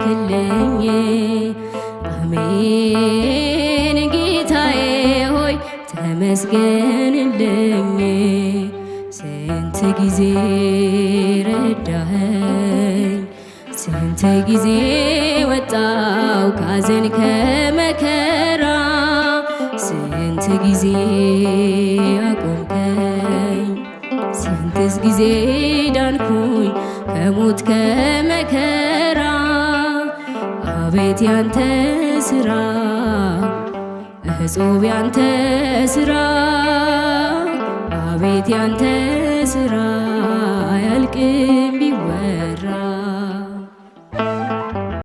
ያረክልኝ። አሜን ጌታዬ ሆይ ተመስገንልኝ። ስንት ጊዜ ረዳኸኝ፣ ስንት ጊዜ ወጣው ካዘን ከመከራ፣ ስንት ጊዜ አቆምከኝ፣ ስንትስ ጊዜ ዳንኩኝ ከሞት ከመከራ። አቤት ያንተ ስራ እጹብ ያንተ ስራ፣ አቤት ያንተ ስራ አያልቅም።